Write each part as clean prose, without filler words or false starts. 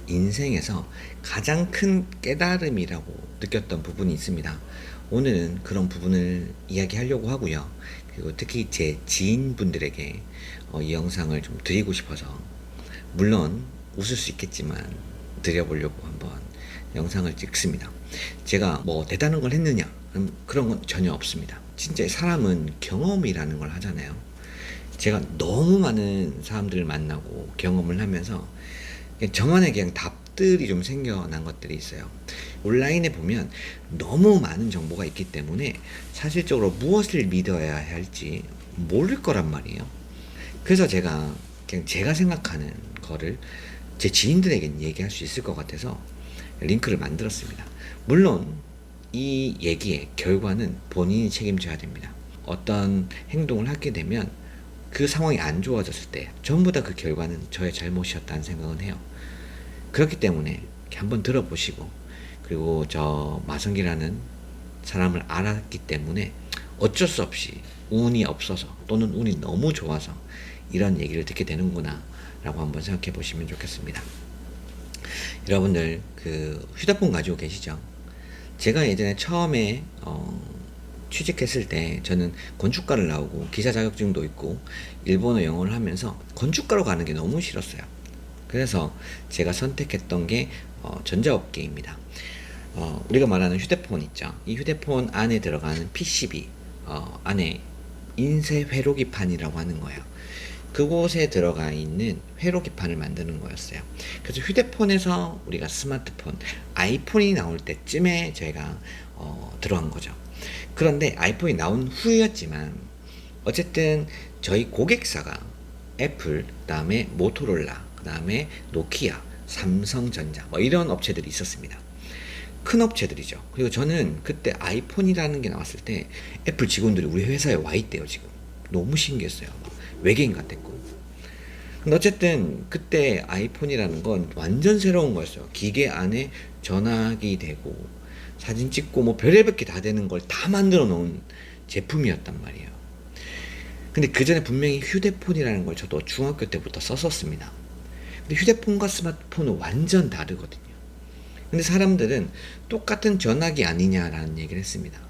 인생에서 가장 큰 깨달음이라고 느꼈던 부분이 있습니다. 오늘은 그런 부분을 이야기하려고 하고요. 그리고 특히 제 지인분들에게 이 영상을 좀 드리고 싶어서, 물론 웃을 수 있겠지만 드려보려고 한번 영상을 찍습니다. 제가 뭐 대단한 걸 했느냐, 그런 건 전혀 없습니다. 진짜 사람은 경험이라는 걸 하잖아요. 제가 너무 많은 사람들을 만나고 경험을 하면서 저만의 그냥 답들이 좀 생겨난 것들이 있어요. 온라인에 보면 너무 많은 정보가 있기 때문에 사실적으로 무엇을 믿어야 할지 모를 거란 말이에요. 그래서 제가 그냥 제가 생각하는 거를 제 지인들에겐 얘기할 수 있을 것 같아서 링크를 만들었습니다. 물론 이 얘기의 결과는 본인이 책임져야 됩니다. 어떤 행동을 하게 되면 그 상황이 안 좋아졌을 때 전부 다 그 결과는 저의 잘못이었다는 생각은 해요. 그렇기 때문에 한번 들어보시고, 그리고 저 마성기라는 사람을 알았기 때문에 어쩔 수 없이 운이 없어서 또는 운이 너무 좋아서 이런 얘기를 듣게 되는구나 라고 한번 생각해 보시면 좋겠습니다. 여러분들 그 휴대폰 가지고 계시죠? 제가 예전에 처음에 취직했을 때 저는 건축가를 나오고 기사 자격증도 있고 일본어 영어를 하면서 건축가로 가는 게 너무 싫었어요. 그래서 제가 선택했던 게 전자업계입니다. 우리가 말하는 휴대폰 있죠. 이 휴대폰 안에 들어가는 PCB 안에 인쇄 회로기판이라고 하는 거예요. 그곳에 들어가 있는 회로기판을 만드는 거였어요. 그래서 휴대폰에서 우리가 스마트폰, 아이폰이 나올 때쯤에 저희가 들어간 거죠. 그런데 아이폰이 나온 후였지만 어쨌든 저희 고객사가 애플, 그 다음에 모토로라, 그 다음에 노키아, 삼성전자 뭐 이런 업체들이 있었습니다. 큰 업체들이죠. 그리고 저는 그때 아이폰이라는 게 나왔을 때 애플 직원들이 우리 회사에 와 있대요. 지금 너무 신기했어요. 외계인 같았고. 근데 어쨌든 그때 아이폰이라는 건 완전 새로운 거였어요. 기계 안에 전화기 되고 사진 찍고 뭐 별의별 게 다 되는 걸 다 만들어 놓은 제품이었단 말이에요. 근데 그 전에 분명히 휴대폰이라는 걸 저도 중학교 때부터 썼었습니다. 근데 휴대폰과 스마트폰은 완전 다르거든요. 근데 사람들은 똑같은 전화기 아니냐라는 얘기를 했습니다.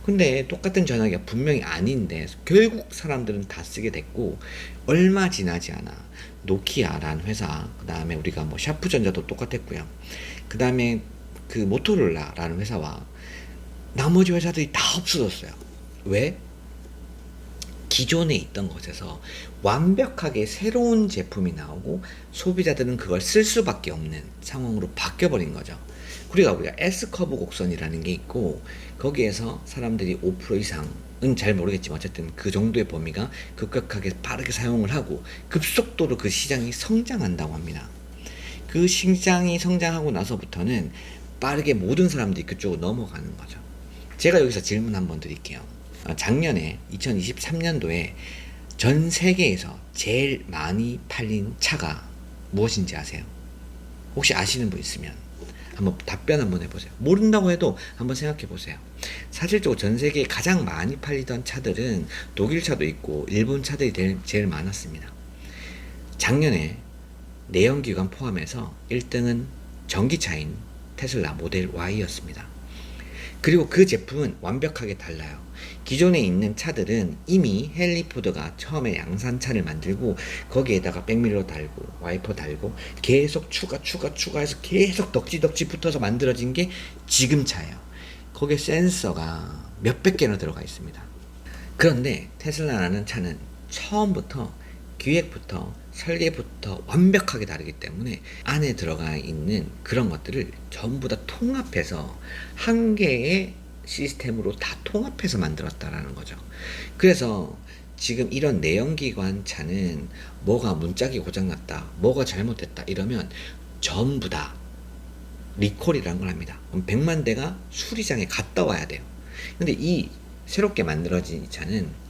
근데 똑같은 전화기가 분명히 아닌데 결국 사람들은 다 쓰게 됐고, 얼마 지나지 않아 노키아라는 회사, 그 다음에 우리가 뭐 샤프전자도 똑같았고요. 그 다음에 그 모토로라라는 회사와 나머지 회사들이 다 없어졌어요. 왜? 기존에 있던 것에서 완벽하게 새로운 제품이 나오고 소비자들은 그걸 쓸 수밖에 없는 상황으로 바뀌어버린 거죠. 우리가 S커브 곡선이라는 게 있고 거기에서 사람들이 5% 이상은 잘 모르겠지만 어쨌든 그 정도의 범위가 급격하게 빠르게 사용을 하고 급속도로 그 시장이 성장한다고 합니다. 그 시장이 성장하고 나서부터는 빠르게 모든 사람들이 그쪽으로 넘어가는 거죠. 제가 여기서 질문 한번 드릴게요. 작년에 2023년도에 전 세계에서 제일 많이 팔린 차가 무엇인지 아세요? 혹시 아시는 분 있으면 한번 답변 한번 해보세요. 모른다고 해도 한번 생각해 보세요. 사실적으로 전 세계에 가장 많이 팔리던 차들은 독일 차도 있고 일본 차들이 제일 많았습니다. 작년에 내연기관 포함해서 1등은 전기차인 테슬라 모델 Y였습니다. 그리고 그 제품은 완벽하게 달라요. 기존에 있는 차들은 이미 헨리 포드가 처음에 양산차를 만들고 거기에다가 백밀러 달고 와이퍼 달고 계속 추가해서 계속 덕지 붙어서 만들어진 게 지금 차예요. 거기에 센서가 몇백 개나 들어가 있습니다. 그런데 테슬라라는 차는 처음부터 기획부터 설계부터 완벽하게 다르기 때문에 안에 들어가 있는 그런 것들을 전부 다 통합해서 한 개의 시스템으로 다 통합해서 만들었다라는 거죠. 그래서 지금 이런 내연기관 차는 뭐가 문짝이 고장났다, 뭐가 잘못됐다 이러면 전부 다 리콜이라는 걸 합니다. 그럼 100만 대가 수리장에 갔다 와야 돼요. 근데 이 새롭게 만들어진 이 차는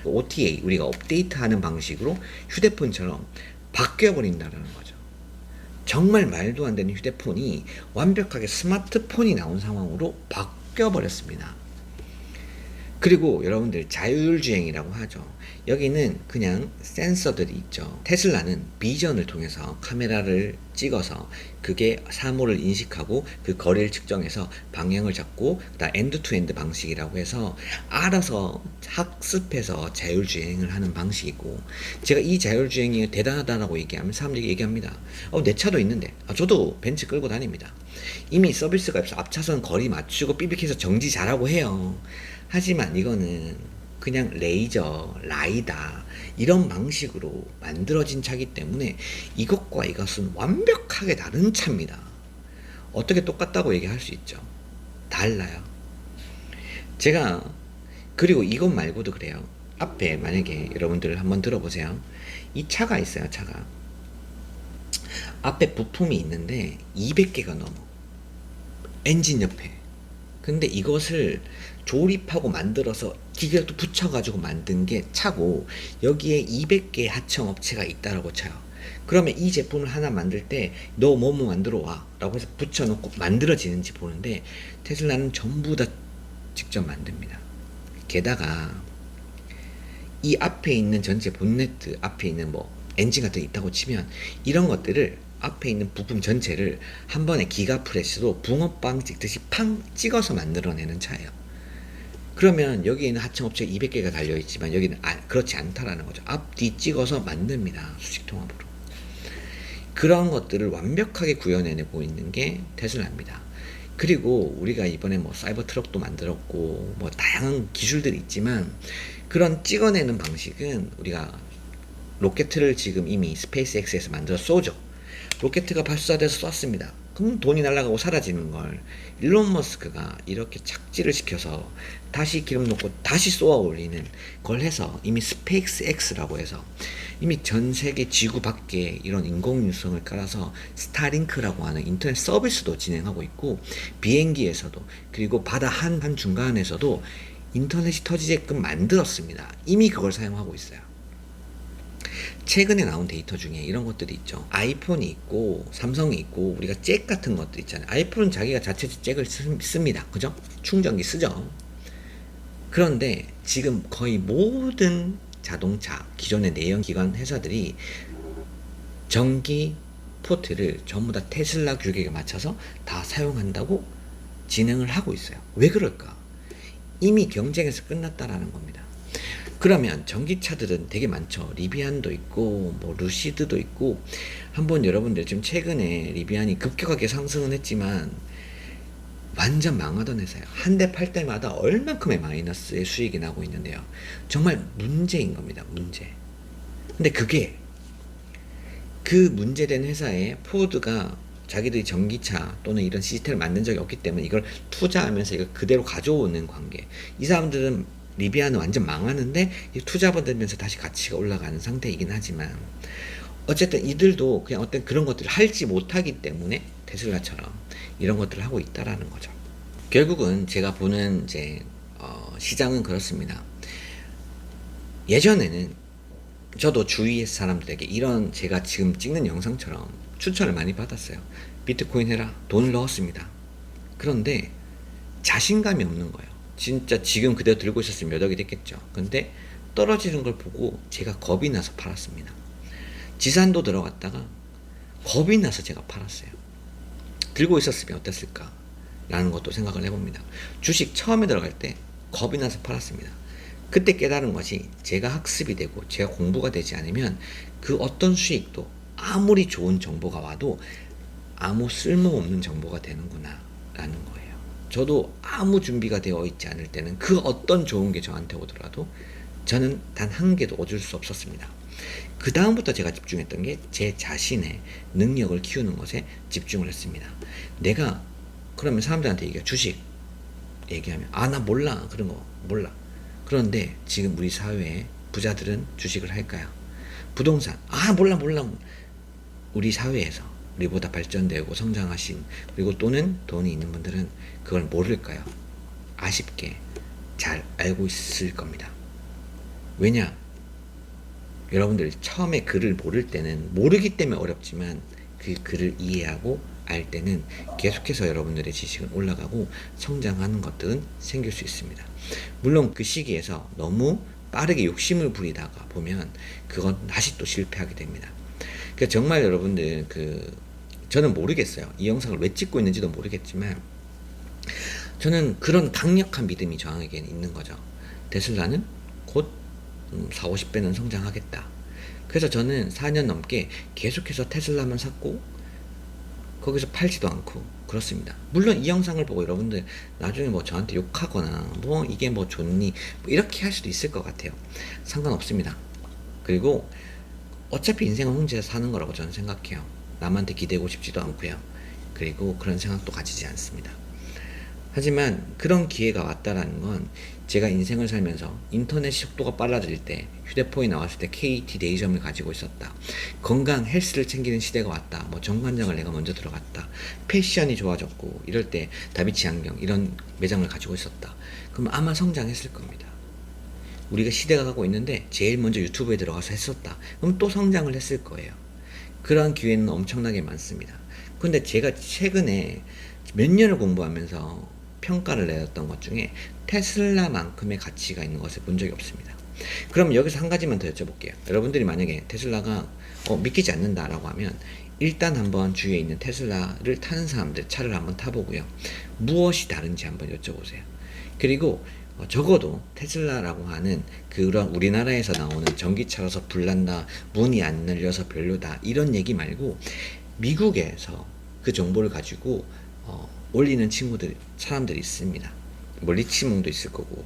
OTA, 우리가 업데이트하는 방식으로 휴대폰처럼 바뀌어버린다는 거죠. 정말 말도 안 되는 휴대폰이 완벽하게 스마트폰이 나온 상황으로 바뀌어버렸습니다. 그리고 여러분들 자율주행이라고 하죠. 여기는 그냥 센서들이 있죠. 테슬라는 비전을 통해서 카메라를 찍어서 그게 사물을 인식하고 그 거리를 측정해서 방향을 잡고 그다음 엔드 투 엔드 방식이라고 해서 알아서 학습해서 자율주행을 하는 방식이고, 제가 이 자율주행이 대단하다라고 얘기하면 사람들이 얘기합니다. 내 차도 있는데. 저도 벤츠 끌고 다닙니다. 이미 서비스가 없어 앞차선 거리 맞추고 삐빅해서 정지 잘하고 해요. 하지만 이거는 그냥 레이저, 라이다 이런 방식으로 만들어진 차기 때문에 이것과 이것은 완벽하게 다른 차입니다. 어떻게 똑같다고 얘기할 수 있죠? 달라요. 제가 그리고 이것 말고도 그래요. 앞에 만약에 여러분들 한번 들어보세요. 이 차가 있어요. 차가 앞에 부품이 있는데 200개가 넘어, 엔진 옆에. 근데 이것을 조립하고 만들어서 기계도 붙여가지고 만든 게 차고, 여기에 200개의 하청업체가 있다라고 쳐요. 그러면 이 제품을 하나 만들 때 너 뭐뭐 만들어 와 라고 해서 붙여놓고 만들어지는지 보는데, 테슬라는 전부 다 직접 만듭니다. 게다가 이 앞에 있는 전체 본네트 앞에 있는 뭐 엔진 같은 게 있다고 치면, 이런 것들을 앞에 있는 부품 전체를 한 번에 기가 프레스로 붕어빵 찍듯이 팡 찍어서 만들어내는 차예요. 그러면 여기에 있는 하청업체 200개가 달려있지만 여기는 그렇지 않다라는 거죠. 앞뒤 찍어서 만듭니다. 수직통합으로. 그런 것들을 완벽하게 구현해내고 있는 게 테슬라입니다. 그리고 우리가 이번에 뭐 사이버 트럭도 만들었고 뭐 다양한 기술들이 있지만, 그런 찍어내는 방식은 우리가 로켓을 지금 이미 스페이스X에서 만들어 쏘죠. 로켓가 발사돼서 쐈습니다. 그럼 돈이 날아가고 사라지는 걸 일론 머스크가 이렇게 착지를 시켜서 다시 기름 넣고 다시 쏘아 올리는 걸 해서 이미 스페이스X라고 해서 이미 전 세계 지구 밖에 이런 인공위성을 깔아서 스타링크라고 하는 인터넷 서비스도 진행하고 있고, 비행기에서도, 그리고 바다 한 중간에서도 인터넷이 터지게끔 만들었습니다. 이미 그걸 사용하고 있어요. 최근에 나온 데이터 중에 이런 것들이 있죠. 아이폰이 있고 삼성이 있고 우리가 잭 같은 것들 있잖아요. 아이폰은 자기가 자체 잭을 씁니다. 그죠? 충전기 쓰죠. 그런데 지금 거의 모든 자동차 기존의 내연기관 회사들이 전기 포트를 전부 다 테슬라 규격에 맞춰서 다 사용한다고 진행을 하고 있어요. 왜 그럴까? 이미 경쟁에서 끝났다라는 겁니다. 그러면 전기차들은 되게 많죠. 리비안도 있고 뭐 루시드도 있고. 한번 여러분들 지금 최근에 리비안이 급격하게 상승은 했지만 완전 망하던 회사예요. 한 대 팔 때마다 얼만큼의 마이너스의 수익이 나고 있는데요. 정말 문제인 겁니다. 문제. 근데 그게 그 문제된 회사에 포드가 자기들이 전기차 또는 이런 시스템을 만든 적이 없기 때문에 이걸 투자하면서 이걸 그대로 가져오는 관계. 이 사람들은 리비아는 완전 망하는데 투자 받으면서 다시 가치가 올라가는 상태이긴 하지만, 어쨌든 이들도 그냥 어떤 그런 것들을 할지 못하기 때문에 테슬라처럼 이런 것들을 하고 있다라는 거죠. 결국은 제가 보는 이제 시장은 그렇습니다. 예전에는 저도 주위의 사람들에게 이런 제가 지금 찍는 영상처럼 추천을 많이 받았어요. 비트코인 해라. 돈을 넣었습니다. 그런데 자신감이 없는 거예요. 진짜 지금 그대로 들고 있었으면 몇 억이 됐겠죠. 근데 떨어지는 걸 보고 제가 겁이 나서 팔았습니다. 지산도 들어갔다가 겁이 나서 제가 팔았어요. 들고 있었으면 어땠을까 라는 것도 생각을 해봅니다. 주식 처음에 들어갈 때 겁이 나서 팔았습니다. 그때 깨달은 것이, 제가 학습이 되고 제가 공부가 되지 않으면 그 어떤 수익도 아무리 좋은 정보가 와도 아무 쓸모없는 정보가 되는구나 라는 거예요. 저도 아무 준비가 되어 있지 않을 때는 그 어떤 좋은 게 저한테 오더라도 저는 단 한 개도 얻을 수 없었습니다. 그 다음부터 제가 집중했던 게 제 자신의 능력을 키우는 것에 집중을 했습니다. 내가 그러면 사람들한테 주식 얘기하면 나 몰라, 그런 거 몰라. 그런데 지금 우리 사회에 부자들은 주식을 할까요? 부동산 몰라. 우리 사회에서 우리보다 발전되고 성장하신, 그리고 또는 돈이 있는 분들은 그걸 모를까요? 아쉽게 잘 알고 있을 겁니다. 왜냐? 여러분들 처음에 글을 모를 때는, 모르기 때문에 어렵지만 그 글을 이해하고 알 때는 계속해서 여러분들의 지식은 올라가고 성장하는 것들은 생길 수 있습니다. 물론 그 시기에서 너무 빠르게 욕심을 부리다가 보면 그건 다시 또 실패하게 됩니다. 그러니까 정말 여러분들 저는 모르겠어요. 이 영상을 왜 찍고 있는지도 모르겠지만 저는 그런 강력한 믿음이 저에게 있는 거죠. 테슬라는 곧 4, 50배는 성장하겠다. 그래서 저는 4년 넘게 계속해서 테슬라만 샀고 거기서 팔지도 않고 그렇습니다. 물론 이 영상을 보고 여러분들 나중에 뭐 저한테 욕하거나 뭐 이게 뭐 좋니 뭐 이렇게 할 수도 있을 것 같아요. 상관없습니다. 그리고 어차피 인생은 혼자 사는 거라고 저는 생각해요. 남한테 기대고 싶지도 않고요. 그리고 그런 생각도 가지지 않습니다. 하지만 그런 기회가 왔다라는 건 제가 인생을 살면서 인터넷 속도가 빨라질 때 휴대폰이 나왔을 때 KT 네이점을 가지고 있었다. 건강 헬스를 챙기는 시대가 왔다. 뭐 정관장을 내가 먼저 들어갔다. 패션이 좋아졌고 이럴 때 다비치 안경 이런 매장을 가지고 있었다. 그럼 아마 성장했을 겁니다. 우리가 시대가 가고 있는데 제일 먼저 유튜브에 들어가서 했었다. 그럼 또 성장을 했을 거예요. 그런 기회는 엄청나게 많습니다. 근데 제가 최근에 몇 년을 공부하면서 평가를 내렸던 것 중에 테슬라만큼의 가치가 있는 것을 본 적이 없습니다. 그럼 여기서 한 가지만 더 여쭤볼게요. 여러분들이 만약에 테슬라가 믿기지 않는다라고 하면 일단 한번 주위에 있는 테슬라를 타는 사람들 차를 한번 타보고요. 무엇이 다른지 한번 여쭤보세요. 그리고 적어도 테슬라라고 하는 그런 우리나라에서 나오는 전기차라서 불난다, 문이 안 열려서 별로다 이런 얘기 말고 미국에서 그 정보를 가지고 올리는 사람들이 있습니다. 뭐 리치몽도 있을 거고,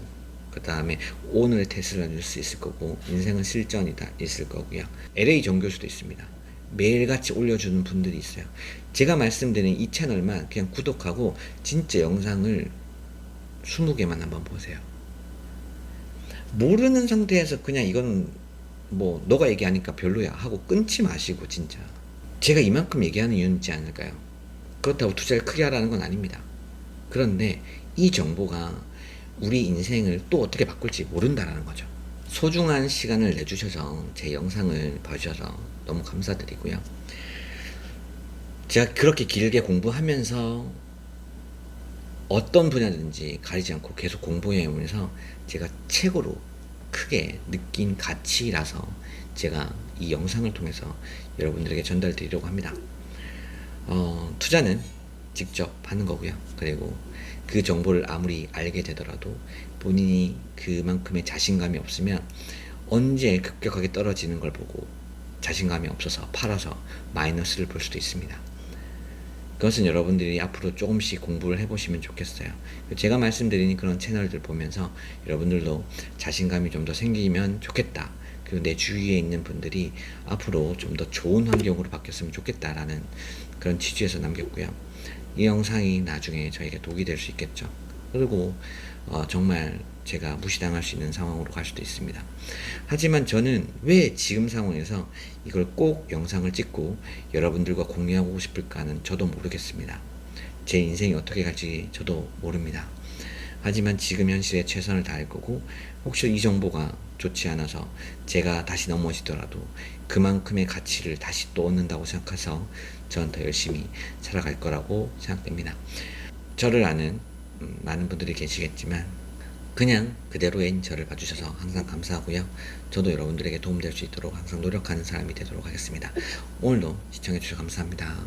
그 다음에 오늘 테슬라 뉴스 있을 거고, 인생은 실전이다 있을 거고요. LA 정교수도 있습니다. 매일같이 올려주는 분들이 있어요. 제가 말씀드린 이 채널만 그냥 구독하고 진짜 영상을 20개만 한번 보세요. 모르는 상태에서 그냥 이건 뭐 너가 얘기하니까 별로야 하고 끊지 마시고 진짜 제가 이만큼 얘기하는 이유는 있지 않을까요? 그렇다고 투자를 크게 하라는 건 아닙니다. 그런데 이 정보가 우리 인생을 또 어떻게 바꿀지 모른다라는 거죠. 소중한 시간을 내주셔서 제 영상을 봐주셔서 너무 감사드리고요. 제가 그렇게 길게 공부하면서 어떤 분야든지 가리지 않고 계속 공부해오면서 제가 최고로 크게 느낀 가치라서 제가 이 영상을 통해서 여러분들에게 전달드리려고 합니다. 투자는 직접 하는 거고요. 그리고 그 정보를 아무리 알게 되더라도 본인이 그만큼의 자신감이 없으면 언제 급격하게 떨어지는 걸 보고 자신감이 없어서 팔아서 마이너스를 볼 수도 있습니다. 그것은 여러분들이 앞으로 조금씩 공부를 해보시면 좋겠어요. 제가 말씀드린 그런 채널들 보면서 여러분들도 자신감이 좀 더 생기면 좋겠다. 그리고 내 주위에 있는 분들이 앞으로 좀 더 좋은 환경으로 바뀌었으면 좋겠다라는 그런 취지에서 남겼고요. 이 영상이 나중에 저에게 독이 될 수 있겠죠. 그리고 정말 제가 무시당할 수 있는 상황으로 갈 수도 있습니다. 하지만 저는 왜 지금 상황에서 이걸 꼭 영상을 찍고 여러분들과 공유하고 싶을까는 저도 모르겠습니다. 제 인생이 어떻게 갈지 저도 모릅니다. 하지만 지금 현실에 최선을 다할 거고 혹시 이 정보가 좋지 않아서 제가 다시 넘어지더라도 그만큼의 가치를 다시 또 얻는다고 생각해서 저는 더 열심히 살아갈 거라고 생각됩니다. 저를 아는 많은 분들이 계시겠지만 그냥 그대로인 저를 봐주셔서 항상 감사하고요. 저도 여러분들에게 도움될 수 있도록 항상 노력하는 사람이 되도록 하겠습니다. 오늘도 시청해주셔서 감사합니다.